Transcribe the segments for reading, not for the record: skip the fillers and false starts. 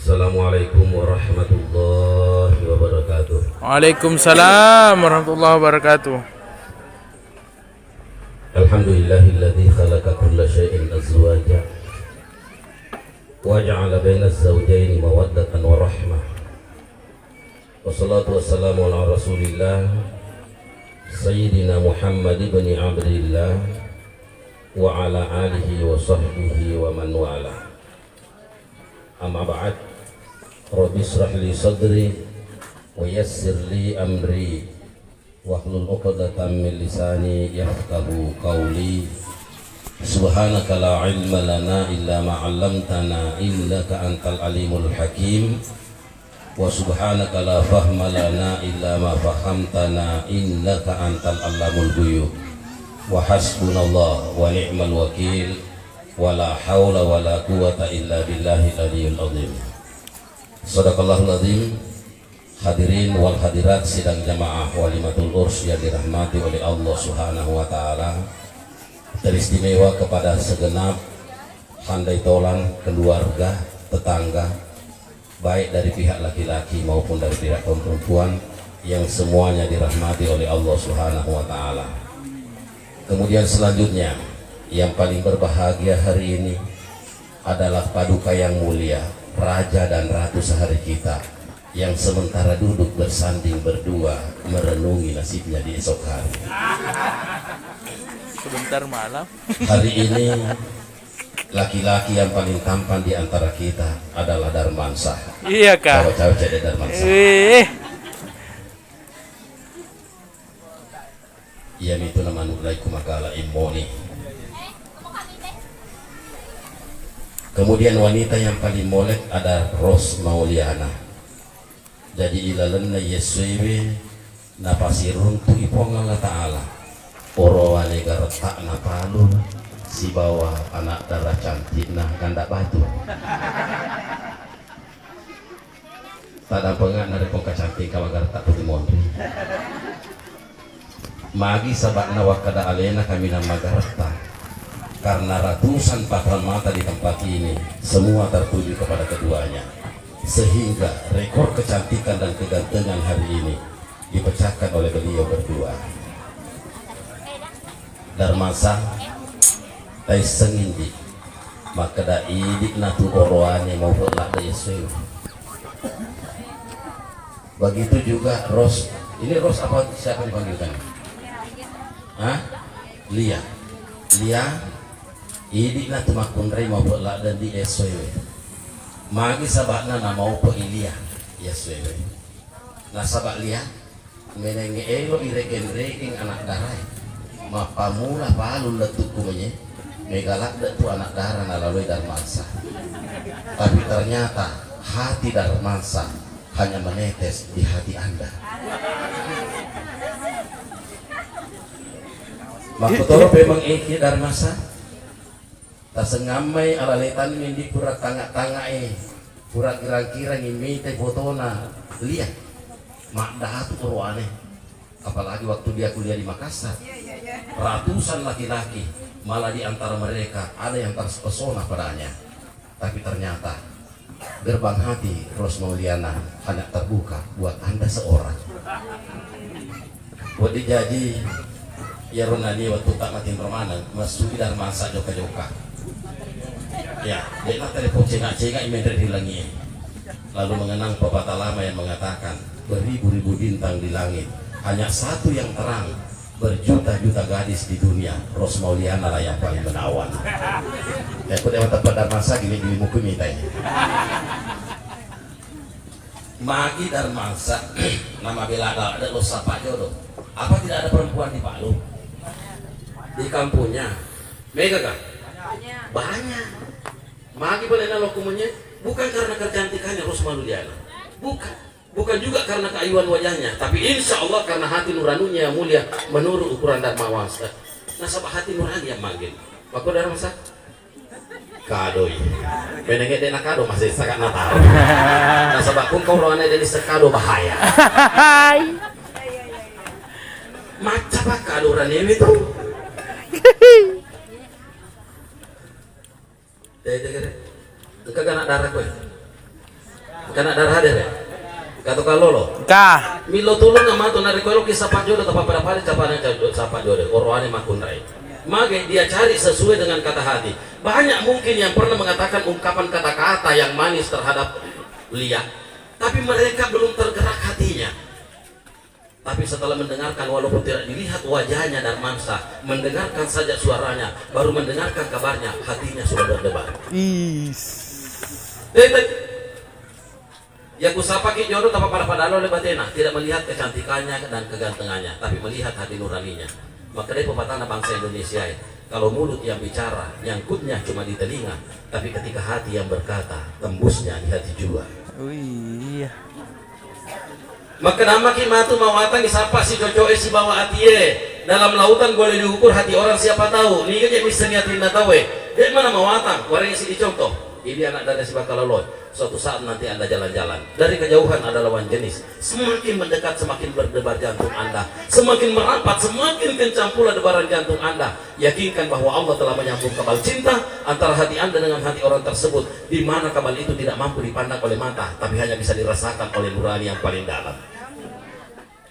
Assalamualaikum warahmatullahi wabarakatuh. Waalaikumsalam warahmatullahi wabarakatuh. Alhamdulillahilladzi khalaqa kulla syai'in azwaja wa ja'ala baina az-zawjaini mawaddatan wa rahmah. Wassalatu wassalamu ala Rasulillah Sayyidina Muhammad ibn Abdillah wa ala alihi wa sahbihi wa man wala. Amma ba'd. Rabbi israh li sadri wa yassir li amri wahlul 'uqdatam min lisani yafqahu qawli. Subhanaka la ilma lana illa ma 'allamtana innaka antal alimul hakim. Wa subhanaka la fahma lana illa ma fahamtana innaka antal allamul ghuyub. Wa hasbunallah wa ni'mal wakil. Wala haula wala quwata illa billahil aliyul azim. Shadaqallahul azim. Hadirin wal hadirat sidang jamaah walimatul urs yang dirahmati oleh Allah Subhanahu wa taala. Teristimewa kepada segenap handai tolan keluarga, tetangga, baik dari pihak laki-laki maupun dari pihak perempuan, yang semuanya dirahmati oleh Allah Subhanahu wa taala. Kemudian selanjutnya, yang paling berbahagia hari ini adalah paduka yang mulia, raja dan ratu sehari kita, yang sementara duduk bersanding berdua merenungi nasibnya di esok hari. Sebentar malam. Hari ini laki-laki yang paling tampan di antara kita adalah Darmansyah. Iya kak. Cawe-cawe jadi Darmansyah. Ia itu nama nulai kumakala imoni. Kemudian wanita yang paling molek ada Ros Mauliana. Jadi ilalanna yeswewe napasirun tu ipong Allah Ta'ala. Orowane garetak napalu si bawah anak darah cantik nah ganda batu. Tada pengan ada pongka cantik kawa garetak putih mondri. Magi sabakna wakada alena kami nama garetak. Karena ratusan patron mata di tempat ini semua tertuju kepada keduanya, sehingga rekor kecantikan dan kegantengan hari ini dipecahkan oleh beliau berdua. Darmansyah tai sengindi maka da idik natu oroane mau belak da yesu. Begitu juga Ros. Ini Ros apa siapa dipanggilkan? Hah? Lia. Idik na tumakun ray mau belak dan di eswewe. Magi sabakna na mau po Ilia yeswewe. Na sabak Lia menenge elo iregen-regen anak darai. Mapamula palun letuk kumenya. Megalak da tu anak darah na lalui Darmansyah. Tapi ternyata hati Darmansyah hanya menetes di hati Anda. Makutoro memang iki Darmansyah. Tak sengamai alaletan mindi pura tangga-tangga pura kira-kira ngimi teh fotona lihat mak dahatu urwane. Apalagi waktu dia kuliah di Makassar, ratusan laki-laki, malah di antara mereka ada yang terpesona padanya. Tapi ternyata gerbang hati Ros Mauliana hanya terbuka buat Anda seorang. Buat jadi ya Ronani waktu tak matiin Romanan masuk Darmansyah joka-joka. Ya, dia nak telepon cengak-cengak imender hilangi. Lalu mengenang pepatah lama yang mengatakan beribu-ribu bintang di langit, hanya satu yang terang, berjuta-juta gadis di dunia. Ros Mauliana lah yang paling menawan. Ya, aku dewa tempat Darmansyah gini muku mintanya. Magi Darmansyah nama belada ada dosa Pak Jodoh. Apa tidak ada perempuan di Palu? Di kampungnya mega kan? Banyak. Magi boleh nalokumennya bukan karena kecantikannya Ros Mauliana, bukan juga karena keayuan wajahnya, tapi insya Allah karena hati nuranunya yang mulia menurut ukuran Darmansyah. Nah sabah hati nurani yang manggil. Maka Darmansyah kadoi benenge dena kado masih sangat natal. Nah sabah pun kau rohane dari sekado bahaya. Macam apa kado rani itu? Kagak nak darah kowe. Karena darah ada ya. Kata kalau lo. Kah. Milo tulung sama tu nari kalau kisah pak jodoh apa pada pada caparan capak jodoh korwani makun rai. Maka dia cari sesuai dengan kata hati. Banyak mungkin yang pernah mengatakan ungkapan kata-kata yang manis terhadap Lia, tapi mereka belum tergerak hatinya. Tapi setelah mendengarkan, walaupun tidak dilihat wajahnya Darmansa, mendengarkan saja suaranya, baru mendengarkan kabarnya, hatinya sudah berdebar. Ya kusapa ki jodoh tanpa pada oleh batena, tidak melihat kecantikannya dan kegantengannya, tapi melihat hati nuraninya. Maka dari pepatah bangsa Indonesia, kalau mulut yang bicara, nyangkutnya cuma di telinga, tapi ketika hati yang berkata, tembusnya di hati juga. Iya. Maka nama kimatu mawatan siapa si cocoe si bawa hati dalam lautan boleh diukur hati orang siapa tahu. Ni kan misteri tinda tahu Dia mana mawatan? Orang yang si dicontoh. Ini anak dari si Bakaloloy. Suatu saat nanti Anda jalan-jalan, dari kejauhan ada lawan jenis. Semakin mendekat semakin berdebar jantung Anda, semakin merapat semakin kencang pula debaran jantung Anda. Yakinkan bahwa Allah telah menyambung kabel cinta antara hati Anda dengan hati orang tersebut, di mana kabel itu tidak mampu dipandang oleh mata, tapi hanya bisa dirasakan oleh nurani yang paling dalam.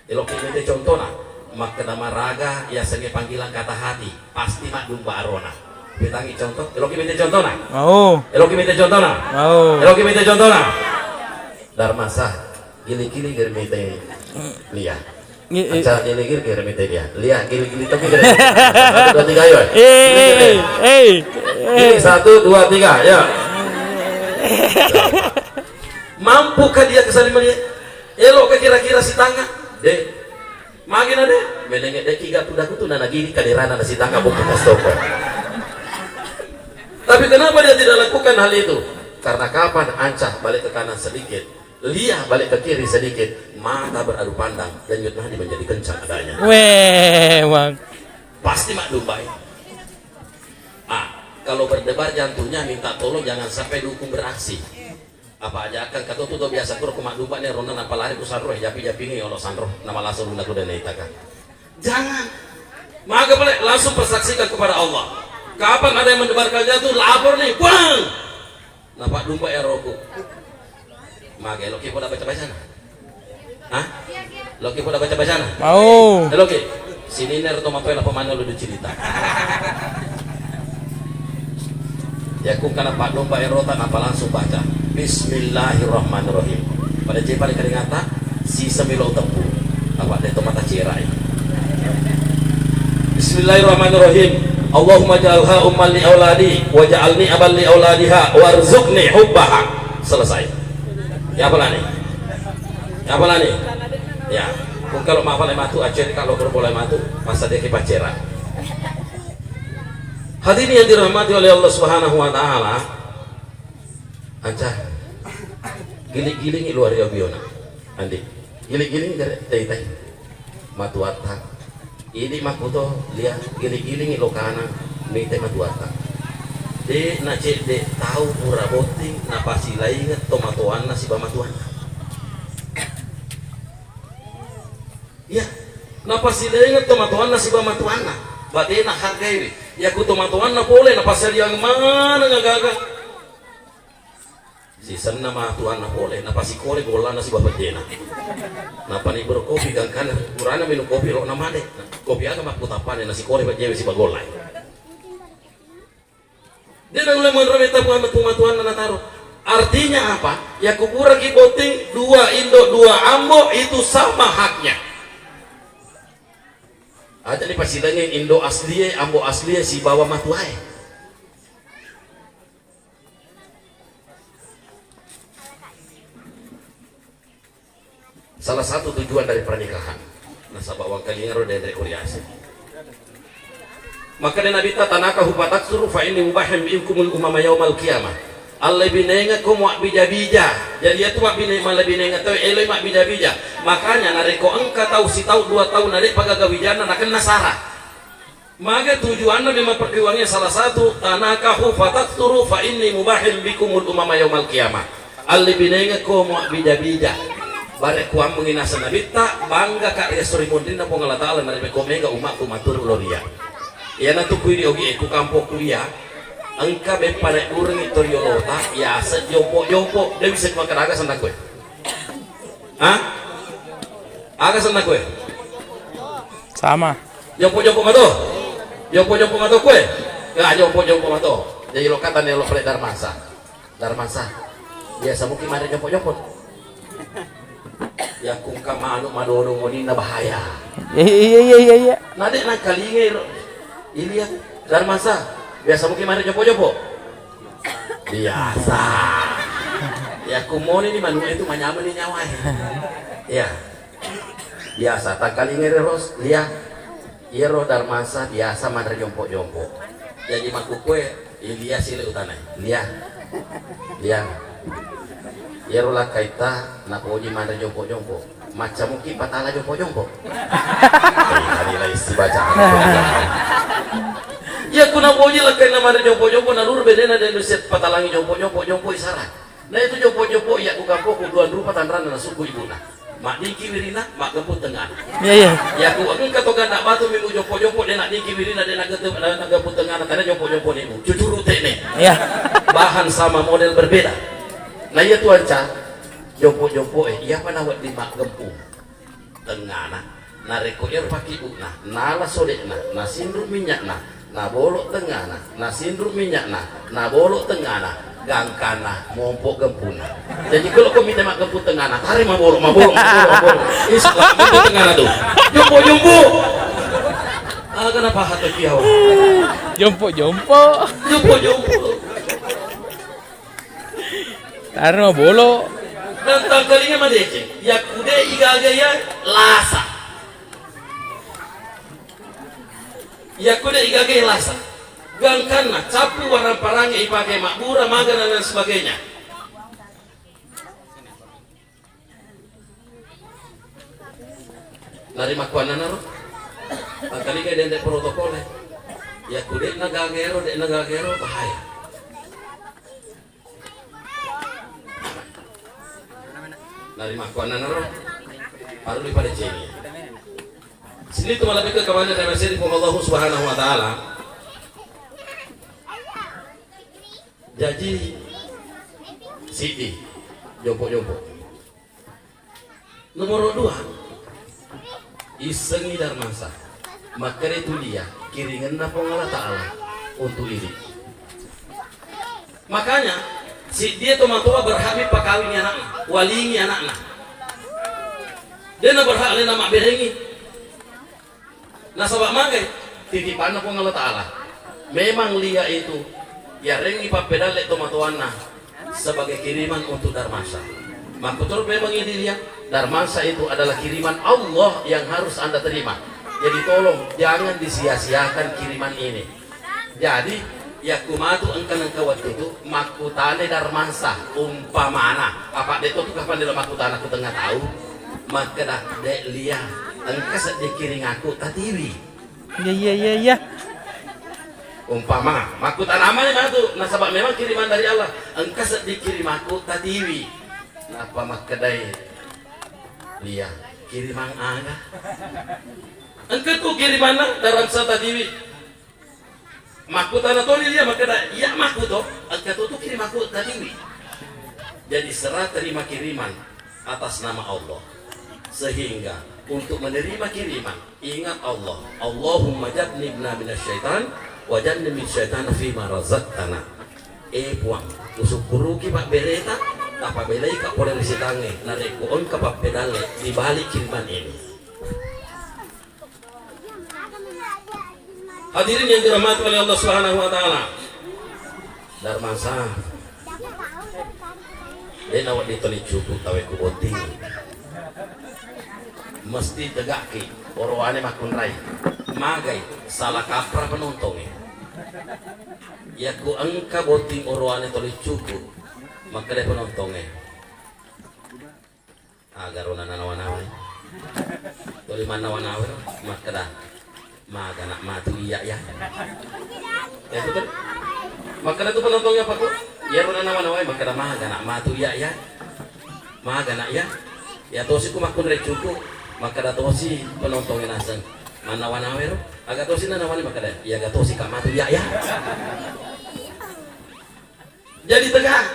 Elok ini contohnya, maka nama raga ya seni panggilan kata hati pasti mak dumba arona. Bitangi contoh, eloki minta contoh nak? Mau. Eloki minta contoh nak? Mau. Eloki minta contoh nak? Darmasa, gili-gili germite Lia. Acara gili-gili germite dia. Lia, gili-gili tapi germite. 1, 2, 3 ayo. Gili 1, 2, 3 ya. Mampukah dia kesaliman dia? Elok kira-kira si tangga? Dek. Magin ada? Menengek dek kiga tudaku tu nana gili kadirana na si tangga buku kastoko. Tapi kenapa dia tidak lakukan hal itu? Karena kapan Ancah balik ke kanan sedikit, Lia balik ke kiri sedikit, mata beradu pandang dan Yudnadi menjadi kencang adanya. Bang. Pasti mak Dubai. Kalau berdebar jantungnya minta tolong jangan sampai dukung beraksi. Apa aja akan kata tu biasa kur kumak Dubai nih ronda apa lari ku sanroh japi ini Allah sanroh nama langsung aku dan naitakan. Jangan. Maka boleh langsung persaksikan kepada Allah. Kapan ada yang mendebarkan jantung, lapor nih, bang. Nampak domba eroku. Maka Loki pun baca bacana. Hah? Loki pun baca bacana. Mau. Loki, sini ner tomato yang pemana lu cerita. Ya kung kana pak domba erotan apa langsung baca. Bismillahirrahmanirrahim. Pada cepat dikeringata, si semilo tepu. Apa dia tomata cerai. Bismillahirrahmanirrahim. Allahumma ja'alha umman li auladi wa ja'alni aban li auladiha warzuqni hubbaha. Selesai. Ya apa nih? Ya apa nih? Ya. Kung kalau maaf oleh matu acer kalau boleh matu masa dia kepacera. Hadirin yang dirahmati oleh Allah Subhanahu wa taala. Ancah. Giling-giling luar biona. Andi. Giling-giling teh-teh. Matu atak. Ini makuto lihat giling-giling lokana mite matuata. De nace de tahu pura boting napasi lainnya tomatoan nasi bamatuan. Ya, napasi lainnya tomatoan nasi bamatuan. Bate nak hargai. Ya ku tomatoan na boleh napasi yang mana ngagaga. Si sana mah tuan na boleh napasi kore bola nasi babadena. Napa ni berkopi kan kurana minum kopi lo namade. Kopi aga mak putapan nasi kore bajewe si bagolai. Dia dah mulai menerima pematuan na taruh. Artinya apa? Ya kuburan kiboting 2 Indo 2 Ambo itu sama haknya. Ada di pasilanya Indo asli, Ambo asli si bawa matuai. Salah satu tujuan dari pernikahan nasabah wang kalingaro dari kuriasi. Maka dan Nabi tanaka hupatak suruh fa ini mubahim inkumul umama yaumal qiyamah. Allah binenga ko mak bija-bija. Jadi itu mak binenga malah binenga tahu eloi mak bija-bija. Makanya nareko engka tahu si tahu 2 tahun nare pagagawijana naken nasara. Maka tujuannya memang perjuangannya salah satu tanaka hupatak suruh fa ini mubahim bikumul umama yaumal qiyamah. Allah binenga ko mak bija-bija. Barek kuam menginasa Nabi tak bangga kak restori mondin na pong Allah na komega umak kumatur loria. Ya na tukui di ogi ku kampo kuliah. engka be pare urang itu yolota ya sejompo-jompo dia bisa makan aga sandak gue. Hah? Aga sandak gue. Sama. Jompo-jompo mato. Jompo-jompo mato gue. Enggak jompo-jompo mato. Jadi lo kata nih lo pare darmasa. Darmasa. Biasa mungkin ada jompo-jompo. Ya kung kamano madorong mo na bahaya. Iya. Nade na kalingay ilihat darmasa. Biasa mungkin ada jopo-jopo. Biasa. Ya kumoni ni manusia itu manyaman ni nyawa. Ya. Biasa tak kalingay ros lihat. Iya ro darmasa biasa mana jompo-jompo. Jadi makukue ilia sile utanay. Lihat. Yero lah kaita nak uji mana jompo-jompo macam mungkin patala jompo-jompo kalilah isi bacaan ya kuna uji lah kaina mana jompo-jompo nalur bedena dan set patalangi jompo isarat nah itu jompo-jompo ya ku kampung kuduan rupa tanran na suku ibuna mak diki wirina mak gemput tengah Iya. ya ku akan katokan nak batu minggu jompo-jompo dia nak diki wirina dia nak gemput tengah karena jompo-jompo ni jujur utene Iya. bahan sama model berbeda. Nah iya tuan ca, jompo-jompo iya apa nawat di mak gempung tengah na rekoyer pakai na nala sodek na sindruk minyak na bolok tengah na sindruk minyak na bolok tengah na gangkana mompok gempung jadi kalau kau minta mak gempung tengah na tarik mabolok islam itu tengah na tuh jompo kenapa hati kiau Jompo. Taruh bolo. Dan tangkalinya madece ya kude igagaya lasa gangkana capu warna parangi ipakai makbura magan dan sebagainya lari makuana naro tangkalinya dendek protokole ya kude nagagero bahaya dari makuana naro baru daripada ceni sini tu malah ke kemana dan masih Allah Subhanahu Wa Taala jadi sidi jompo nomor 2 isengi darmasa maka itu dia kiringan na Allah Taala untuk ini makanya si dia tu matua berhak pakawin anaknya walingi anaknya dia nak berhak lena mak berengi nah sabak magai titipan apa Allah Ta'ala memang lia itu ya rengi papedale tu matuana sebagai kiriman untuk darmasa makutur memang ini dia darmasa itu adalah kiriman Allah yang harus anda terima jadi tolong jangan disia-siakan kiriman ini jadi ya kumatu engkan waktu itu makutane darmasa umpamana apa dia tuh kapan dia makutana aku tengah tahu maka dah dek lia engka dikiring aku tatiwi Iya. umpama makutana mana mana tuh nasabak memang kiriman dari Allah engka dikirim aku tatiwi apa makadai lia kiriman aga engka tuh kiriman dalam tatiwi makutana toli dia maka ya makuto angkat itu kirim aku tadi jadi serah terima kiriman atas nama Allah sehingga untuk menerima kiriman ingat Allah Allahumma jannibna minasyaitan wa jannibna syaitana fima razaqtana puang usuk kuruki pak bereta apa belai ka pole sitange nareku on ka pak pedale di balik kiriman ini hadirin yang dirahmati oleh Allah Subhanahu Wa Taala darmasa dia nawat ditoli cukup tawe kuboting mesti tegaki orwane makun rai magai salah kapra penontonnya ya ku angka boting orwane toli cukup maka dia penontonnya agar ona nawa-nawa toli mana nawa maka dah maga nak matu iya ya betul maka itu penontonnya apa kok ya mana nawa maka dah maga nak matu iya ya maga nak ya tosi ku makun recuku maka dah tosi penontonnya nasan mana wanawer agak tosi na nawani maka dah ya agak tosi ka matu iya ya jadi tegang.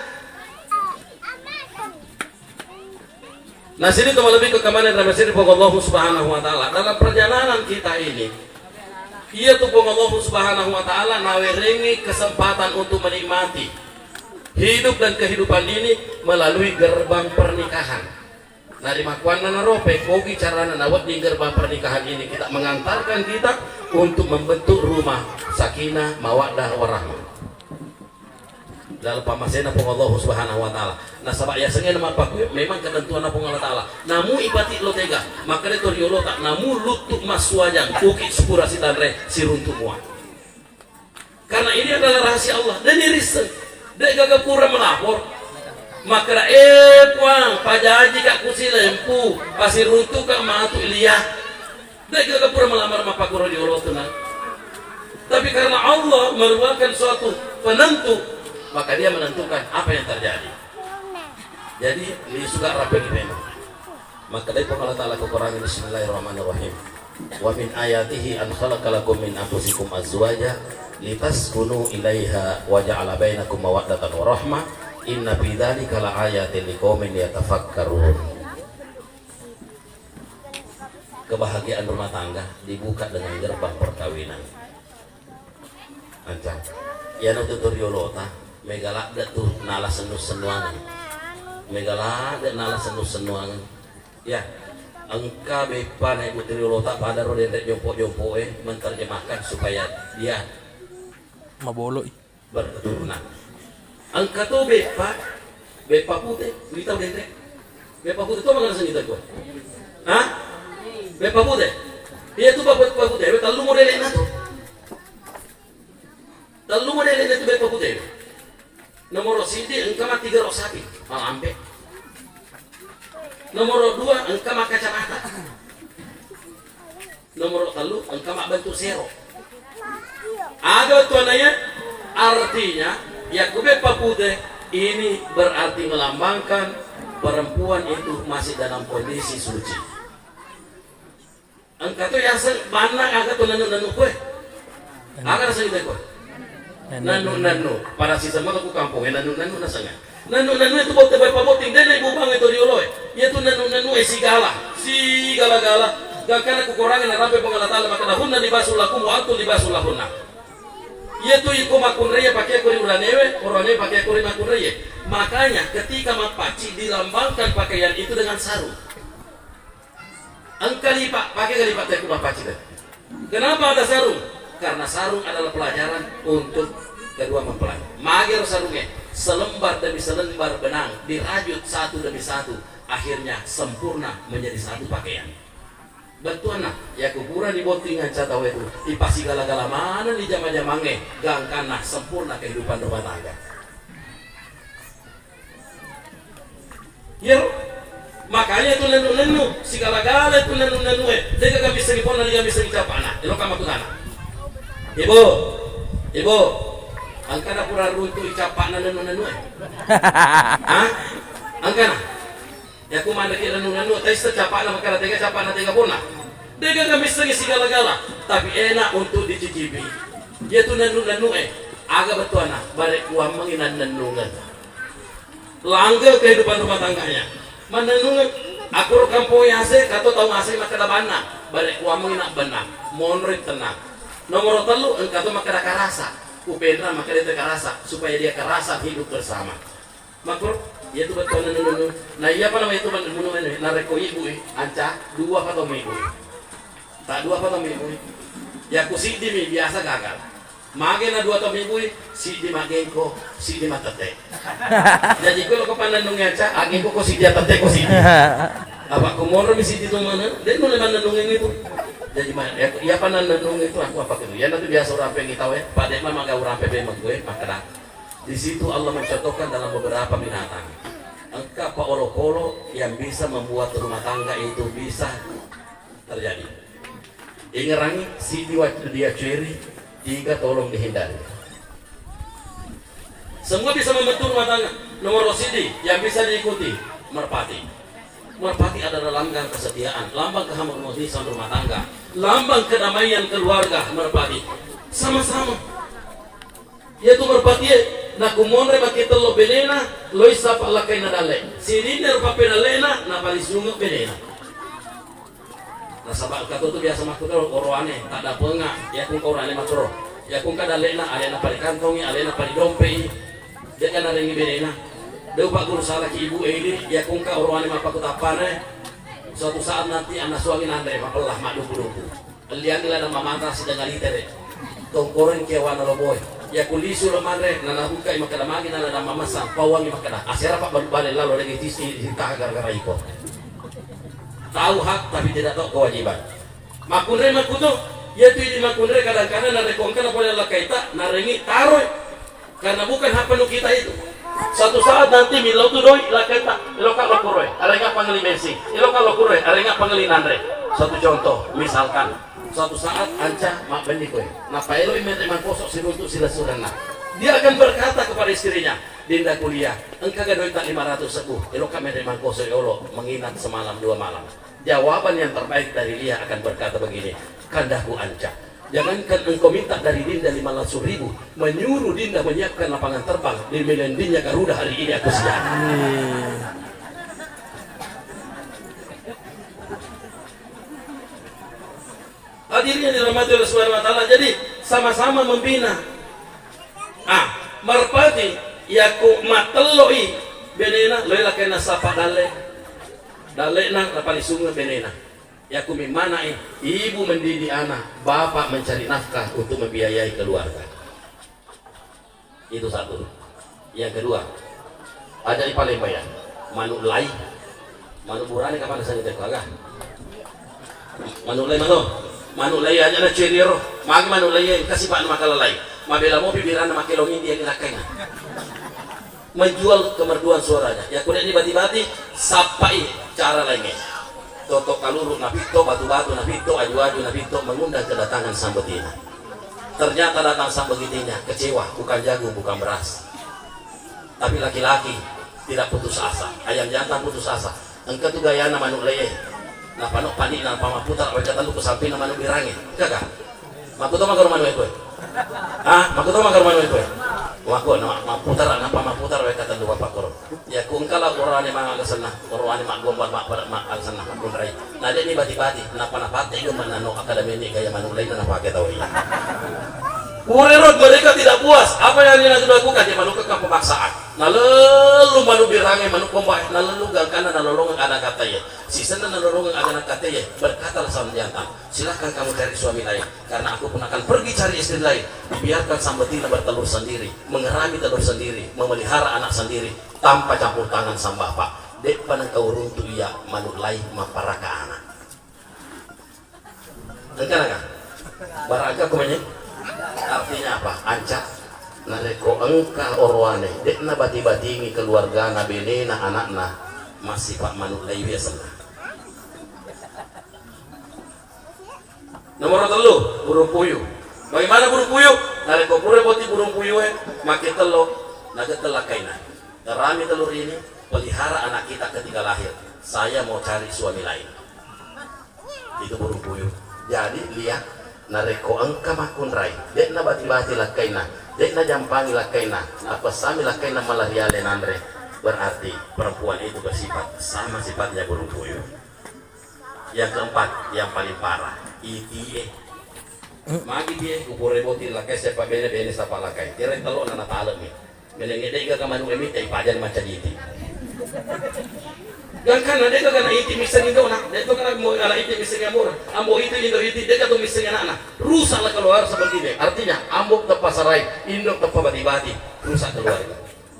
Nah sini itu lebih ke kemana dalam sini Allah Subhanahu wa taala dalam perjalanan kita ini. Ia tuh Allah Subhanahu wa taala nawerengi kesempatan untuk menikmati hidup dan kehidupan ini melalui gerbang pernikahan. Nah di makuan narope kogi cara nawat di gerbang pernikahan ini kita mengantarkan kita untuk membentuk rumah sakinah mawaddah warahmah. Dalam pamasena pun Allah Subhanahu wa taala. Nah sabak ya sengen nama paku memang ketentuan pun Allah taala. Namu ipati lo tega, maka itu riolo tak namu lutuk maswajang ukit sepura sitanre siruntuk mua. Karena ini adalah rahasia Allah dan iris. Dek gagap kurang melapor. Maka puang pajaji kak kusi lempu pasir runtuk kak matu iliyah. Dek gagap kurang melamar mapa kurang riolo tenang. Tapi karena Allah merupakan suatu penentu, maka dia menentukan apa yang terjadi. Jadi ini suka rapi memang. Maka dari Allah Taala kekurangan Bismillahirrahmanirrahim. Wa min ayatihi an khalaqalakum min anfusikum azwaja litaskunu ilaiha wa ja'ala bainakum mawaddatan wa rahmah. Inna fi dzalika laayatin liqaumin yatafakkarun. Kebahagiaan rumah tangga dibuka dengan gerbang perkawinan. Ancang. Ya no tutoriolota megalak da tuh nala senus-senuangan. Megalak da nala senus-senuangan. Ya, engka bepa naik tutoriolota pada rodendek jompo-jompo menterjemahkan supaya dia Mabolo. berketurunan. Engka tuh bepa putih, kita dendek. Bepa putih tuh makan senita gua. Hah? Bepa putih. Iya tuh bepa putih, bepa lu modelnya tuh. Lalu modelnya itu bepa putih. Nomor sidi engkau mah 3 rok sapi malampe. Nomor 2 engkau mah kacamata. Nomor 3 engkau mah bentuk sero. Ada tuananya artinya ya bepa putih ini berarti melambangkan perempuan itu masih dalam kondisi suci. Engkau tuh yang banang agak tuh nanu kue. Agak rasa gitu kue. Nanu para sisa mana ku kampung nanu nasanga nanu itu bote bepa boting dene ibu bang itu dioloy ya tu nanu sigala gak kana kukurangan rampe pengala taala maka dahunna libasul lakum wa antum libasul lahunna ya tu iku makun reye pakai kuri ulanewe orane pakai kuri makun reye. Makanya ketika mapaci dilambangkan pakaian itu dengan sarung angka lipat pakai kalipat teh ku mapaci teh. Kenapa ada sarung? Karena sarung adalah pelajaran untuk kedua mempelai. Magir sarungnya selembar demi selembar benang dirajut satu demi satu, akhirnya sempurna menjadi satu pakaian. Bantuan nak, ya kuburan di botingan catawe itu, di pasi gala-gala mana di jama-jamange, gangkana sempurna kehidupan rumah tangga. Ya, makanya itu nenu si gala-gala itu nenu dia gak bisa dipona, dia bisa dicapana, dia lokam aku sana. Ibu, angkana pura runtuh icapana nanu hah? Angkana ya ku mana kira nanu tais capana makara tega capana tega puna dega kami segi segala-gala tapi enak untuk dicicipi dia tu nanu aga betuana barek kuam menginan nanungan langgeng kehidupan rumah tangganya menanungan aku kampung yase kato tau ngasih makara bana barek kuam menginak benang monrit tenang. Nomor 3 engkau maka ada karasa, upendra maka dia karasa supaya dia karasa hidup bersama. Makro, dia tu betul nunu. Nah iya apa namanya itu nunu ini? Nareko ibu anca 2 atau ibu. Tak 2 atau ibu. Ya ku sidi mi biasa gagal. Mage na 2 atau ibu sidi magengko, sidi matete. Jadi kalau kau pandang nungnya anca, agengko ko sidi atete ko sidi. Apa kumoro mi sidi tu mana? Dia nuna mana nungeng itu. Jadi ya panan nung itu aku apa gitu ya nanti biasa orang pengen tahu ya pada mah gak orang pengen gue maka di situ Allah mencontohkan dalam beberapa binatang engkau pak olo yang bisa membuat rumah tangga itu bisa terjadi. Ingerangi si dia ciri 3 tolong dihindari. Semua bisa membentuk rumah tangga. Nomor sidi yang bisa diikuti merpati. Merpati adalah lambang kesetiaan, lambang keharmonisan rumah tangga, lambang kedamaian keluarga. Merpati sama-sama yaitu merpati na kumonre makita lo benena lo isa pala kay na dale si dinner pa penalena na palisungo benena na sabal katuto biasa makutro oroane ada penga ya kung orane makuro ya kung kadalena ale na palikantongi ale na palidompe dia kana ringi benena deu pak guru salah ki ibu ini ya kung ka oroane mapakutapane suatu saat nanti anak suami nandre mapelah mak duku lian nila na mamata si dangalitere tongkoren kewana lo boy ya kulisu lo manre na nabuka imakadamagi na na mamasa pawang imakada asera pak balbale lalu lagi tisi ditah gara-gara iko tahu hak tapi tidak tahu kewajiban makunre makuto ya tu di makunre kadang-kadang na rekongkan apa yang kaita na rengi taruh karena bukan hak penuh kita itu satu saat nanti milau tu doi lakaita iloka lokuroi arenga pangeli mensi iloka lokuroi arenga pangeli nandre satu contoh misalkan suatu saat anca mak bendikoy na paelo imente mangkosok sinuntuk sila surana dia akan berkata kepada istrinya dinda kuliah engkau gadoi tak 500 sebuh iloka mente mangkosok yolo menginap semalam 2 malam jawaban yang terbaik dari dia akan berkata begini kandaku anca jangankan engkau minta dari dinda 500.000 menyuruh dinda menyiapkan lapangan terbang di Melendinya Garuda hari ini aku siap. Hadirnya dirahmati oleh Subhanahu wa taala. Jadi sama-sama membina. Marpati yaku mateloi benena loila kena sapa dale. Dale na lapali sungai benena. Yaku mimana ibu mendidik anak, bapak mencari nafkah untuk membiayai keluarga. Itu satu. Yang kedua, ada di Palembang ya. Manu lai. Manu burane kapan saja terkagah. Manu lai manu lay aja na cheriro mag manu lay kasi pa makalalay mabela mo bibiran na makilongin dia nilakay na menjual kemerduan suaranya ya kuda ini bati-bati sapai cara lainnya toto kaluru napito batu-batu napito aju-aju napito mengundang kedatangan sang betina ternyata datang sang begitinya kecewa bukan jagung bukan beras tapi laki-laki tidak putus asa ayam jantan putus asa engkau tuh gaya nama manu lay na panok panik na pamaputar awal kata lu kesamping na manu birangin kagak makuto magaro manu ito makuto magaro manu ito wako na maputar na pamaputar awal kata lu wapakoro ya kung kala korane mga agasana korane mga gombal mga agasana makunray na di bati-bati na panapate yung manano akademi ni kaya manulay na napakit tao iya Urirod mereka tidak puas. Apa yang dia lakukan? Dia melakukan pemaksaan. Nalalu manu birangai manu kombai. Nalalu gangkana nalolongan anak katanya. Sisana nalolongan anak katanya. Berkatalah sama jantan. Silahkan kamu cari suami lain. Karena aku pun akan pergi cari istri lain. Biarkan sang betina bertelur sendiri, mengerami telur sendiri, memelihara anak sendiri tanpa campur tangan sang bapak. Dek panang kau runtuh ia manu lain maparaka anak. Engkau barangka kumanya. Artinya apa? Ancak nareko engkah orwane dek na bati-batingi keluarga na benena anakna masih pak manuk lai biasa. Nomor 3 burung puyuh. Bagaimana burung puyuh? Nareko pure poti burung puyuh makin telo naga telakaina. Terami telur ini pelihara anak kita ketika lahir. Saya mau cari suami lain. Itu burung puyuh. Jadi lihat nareko angka makun rai dek na bati-bati lakaina dek na jampangi lakaina apa sami lakaina malah riale nandre berarti perempuan itu bersifat sama sifatnya burung puyuh. Yang keempat yang paling parah itie magi dia ukure boti lakai sepa bene sapa lakai tire telo na natalem mi menengede ga kamanu emi tai pajan macam iti dan kan ada kan iti miseng itu nak itu kan mau ala iti miseng amur ambo itu iti dia tuh miseng anak rusaklah keluar seperti ini artinya ambok tepas sarai induk tepas bati-bati rusak keluarga.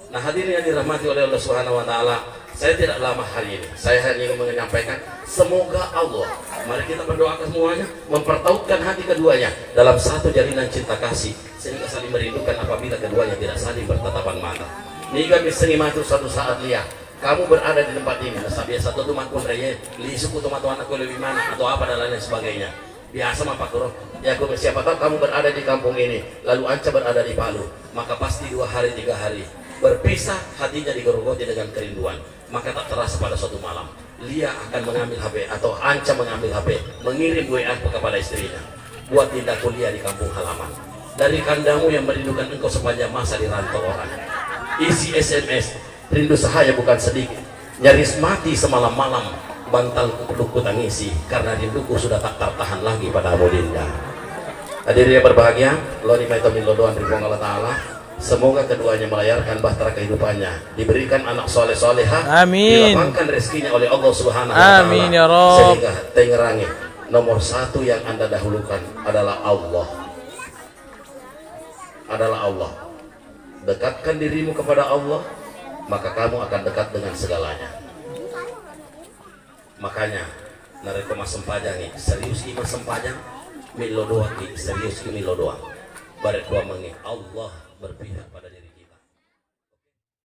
Nah hadirin yang dirahmati oleh Allah Subhanahu wa taala, saya tidak lama hari ini saya hanya ingin menyampaikan semoga Allah mari kita berdoa semuanya mempertautkan hati keduanya dalam satu jalinan cinta kasih sehingga saling merindukan apabila keduanya tidak saling bertatapan mata. Niga misengi matu satu saat lihat kamu berada di tempat ini, biasa tuh makun raya, li suku teman-teman aku lebih mana atau apa dan lain sebagainya. Biasa mah Pak Turo. Ya aku siapa tahu kamu berada di kampung ini, lalu Anca berada di Palu, maka pasti 2 hari 3 hari berpisah hatinya digerogoti dengan kerinduan. Maka tak terasa pada suatu malam, Lia akan mengambil HP atau Anca mengambil HP, mengirim WA kepada istrinya, buat tindak kuliah di kampung halaman. dari kandamu yang merindukan engkau sepanjang masa di rantau orang. Isi SMS, rindu sahaya bukan sedikit, nyaris mati semalam malam, bantalku perlu kutangisi karena rinduku sudah tak tertahan lagi padamu Dinda. Hadirin yang berbahagia, loni maitomin lodoan ribuan Allah Ta'ala, semoga keduanya melayarkan bahtera kehidupannya, diberikan anak soleh soleha, Amin. dilapangkan rezekinya oleh Allah Subhanahu Wa Ta'ala. Amin ya Rabb. Sehingga tengerangi nomor satu yang anda dahulukan adalah Allah. Adalah Allah. Dekatkan dirimu kepada Allah, maka kamu akan dekat dengan segalanya. Makanya nareko mas sempajang nih, serius iman sempajang, milo doang nih, serius milo doang. Barek dua mengi Allah berpihak pada diri.